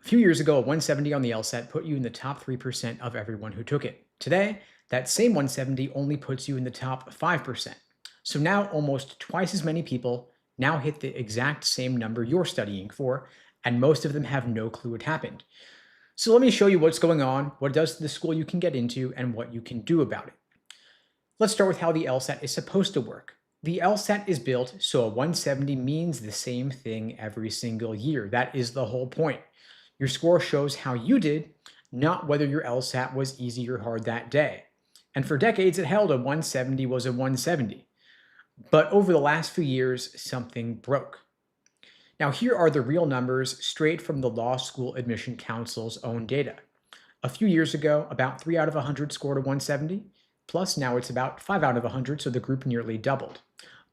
A few years ago, a 170 on the LSAT put you in the top 3% of everyone who took it. Today, that same 170 only puts you in the top 5%. So now almost twice as many people now hit the exact same number you're studying for, and most of them have no clue it happened. So let me show you what's going on, what it does to the school you can get into, and what you can do about it. Let's start with how the LSAT is supposed to work. The LSAT is built so a 170 means the same thing every single year. That is the whole point. Your score shows how you did, not whether your LSAT was easy or hard that day. And for decades, it held a 170 was a 170. But over the last few years, something broke. Now, here are the real numbers straight from the Law School Admission Council's own data. A few years ago, about 3 out of 100 scored a 170, plus now it's about 5 out of 100, so the group nearly doubled.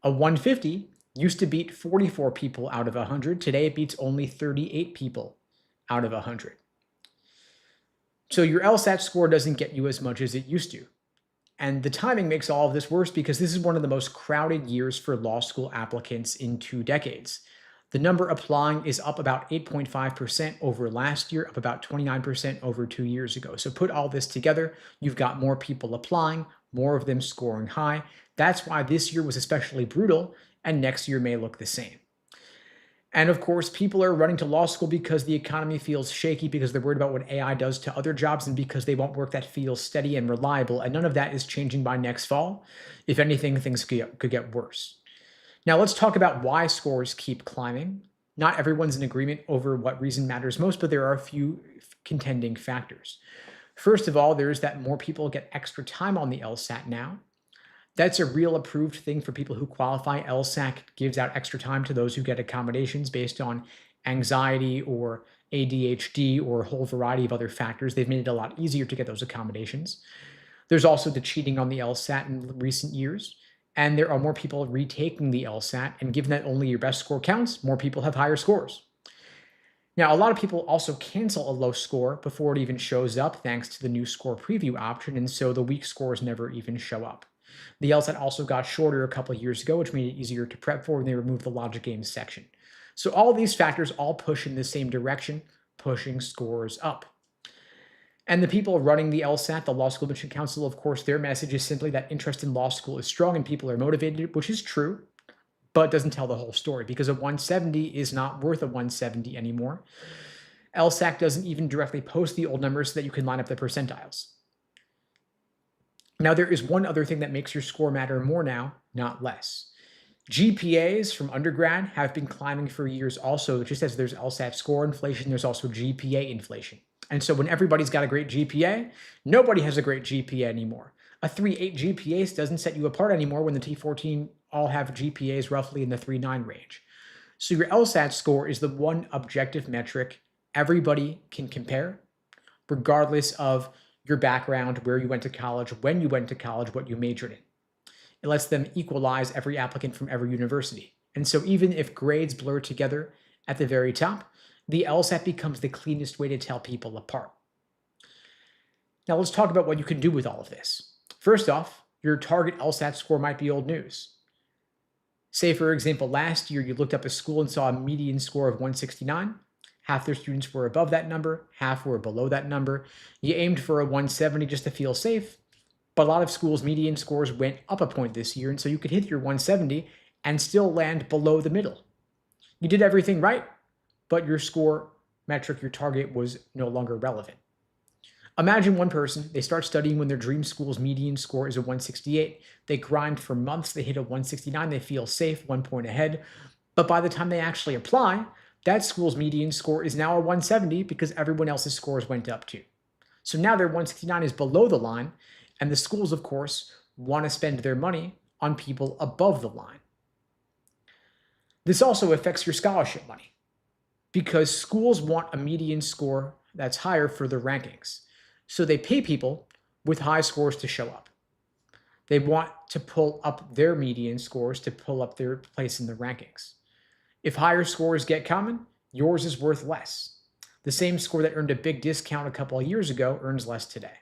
A 150 used to beat 44 people out of 100. Today, it beats only 38 people out of 100. So your LSAT score doesn't get you as much as it used to. And the timing makes all of this worse because this is one of the most crowded years for law school applicants in 2 decades. The number applying is up about 8.5% over last year, up about 29% over 2 years ago. So put all this together, you've got more people applying, more of them scoring high. That's why this year was especially brutal, and next year may look the same. And of course, people are running to law school because the economy feels shaky, because they're worried about what AI does to other jobs, and because they want work that feels steady and reliable. And none of that is changing by next fall. If anything, things could get worse. Now let's talk about why scores keep climbing. Not everyone's in agreement over what reason matters most, but there are a few contending factors. First of all, there's that more people get extra time on the LSAT now. That's a real approved thing for people who qualify. LSAT gives out extra time to those who get accommodations based on anxiety or ADHD or a whole variety of other factors. They've made it a lot easier to get those accommodations. There's also the cheating on the LSAT in recent years. And there are more people retaking the LSAT, and given that only your best score counts, more people have higher scores. Now, a lot of people also cancel a low score before it even shows up, thanks to the new score preview option, and so the weak scores never even show up. The LSAT also got shorter a couple of years ago, which made it easier to prep for when they removed the logic games section. So all these factors all push in the same direction, pushing scores up. And the people running the LSAT, the Law School Admission Council, of course, their message is simply that interest in law school is strong and people are motivated, which is true, but doesn't tell the whole story because a 170 is not worth a 170 anymore. LSAC doesn't even directly post the old numbers so that you can line up the percentiles. Now, there is one other thing that makes your score matter more now, not less. GPAs from undergrad have been climbing for years also. Just as there's LSAT score inflation, there's also GPA inflation. And so when everybody's got a great GPA, nobody has a great GPA anymore. A 3.8 GPA doesn't set you apart anymore when the T14 all have GPAs roughly in the 3.9 range. So your LSAT score is the one objective metric everybody can compare, regardless of your background, where you went to college, when you went to college, what you majored in. It lets them equalize every applicant from every university. And so even if grades blur together at the very top, the LSAT becomes the cleanest way to tell people apart. Now let's talk about what you can do with all of this. First off, your target LSAT score might be old news. Say, for example, last year you looked up a school and saw a median score of 169. Half their students were above that number, half were below that number. You aimed for a 170 just to feel safe, but a lot of schools' median scores went up a point this year, and so you could hit your 170 and still land below the middle. You did everything right, but your score metric, your target, was no longer relevant. Imagine one person, they start studying when their dream school's median score is a 168. They grind for months, they hit a 169, they feel safe, 1 point ahead. But by the time they actually apply, that school's median score is now a 170 because everyone else's scores went up too. So now their 169 is below the line, and the schools, of course, want to spend their money on people above the line. This also affects your scholarship money, because schools want a median score that's higher for their rankings. So they pay people with high scores to show up. They want to pull up their median scores to pull up their place in the rankings. If higher scores get common, yours is worth less. The same score that earned a big discount a couple of years ago earns less today.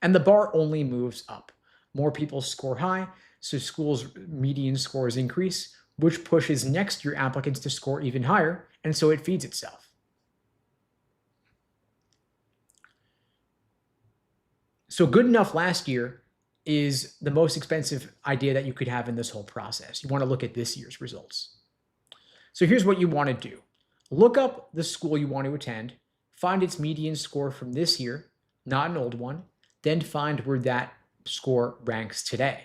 And the bar only moves up. More people score high, so schools' median scores increase, which pushes next year applicants to score even higher, and so it feeds itself. So good enough last year is the most expensive idea that you could have in this whole process. You want to look at this year's results. So here's what you want to do. Look up the school you want to attend, find its median score from this year, not an old one, then find where that score ranks today.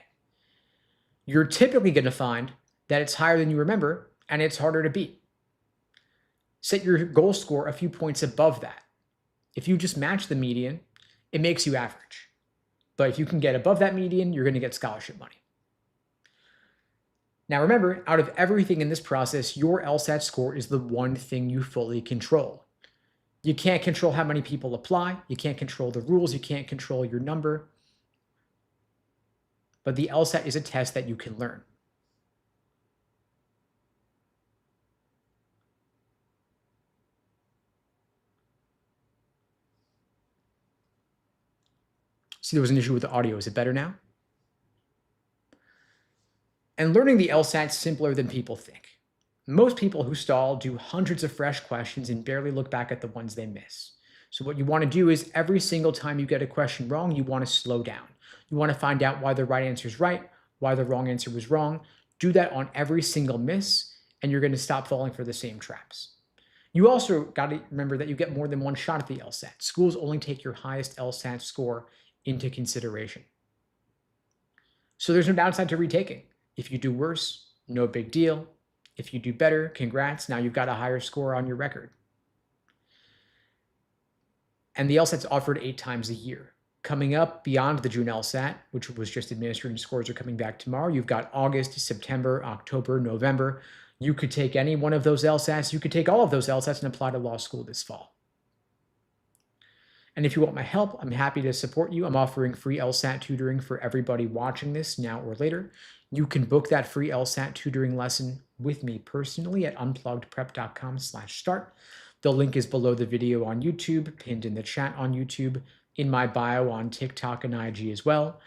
You're typically going to find that it's higher than you remember and it's harder to beat. Set your goal score a few points above that. If you just match the median, it makes you average. But if you can get above that median, you're going to get scholarship money. Now remember, out of everything in this process, your LSAT score is the one thing you fully control. You can't control how many people apply. You can't control the rules. You can't control your number. But the LSAT is a test that you can learn. See, there was an issue with the audio. Is it better now? And learning the LSAT is simpler than people think. Most people who stall do hundreds of fresh questions and barely look back at the ones they miss. So what you want to do is every single time you get a question wrong, you want to slow down. You want to find out why the right answer is right, why the wrong answer was wrong. Do that on every single miss, and you're going to stop falling for the same traps. You also got to remember that you get more than one shot at the LSAT. Schools only take your highest LSAT score into consideration. So there's no downside to retaking. If you do worse, no big deal. If you do better, congrats. Now you've got a higher score on your record. And the LSAT's offered 8 times a year. Coming up beyond the June LSAT, which was just administered and scores are coming back tomorrow, you've got August, September, October, November. You could take any one of those LSATs. You could take all of those LSATs and apply to law school this fall. And if you want my help, I'm happy to support you. I'm offering free LSAT tutoring for everybody watching this now or later. You can book that free LSAT tutoring lesson with me personally at unpluggedprep.com/start. The link is below the video on YouTube, pinned in the chat on YouTube, in my bio on TikTok and IG as well.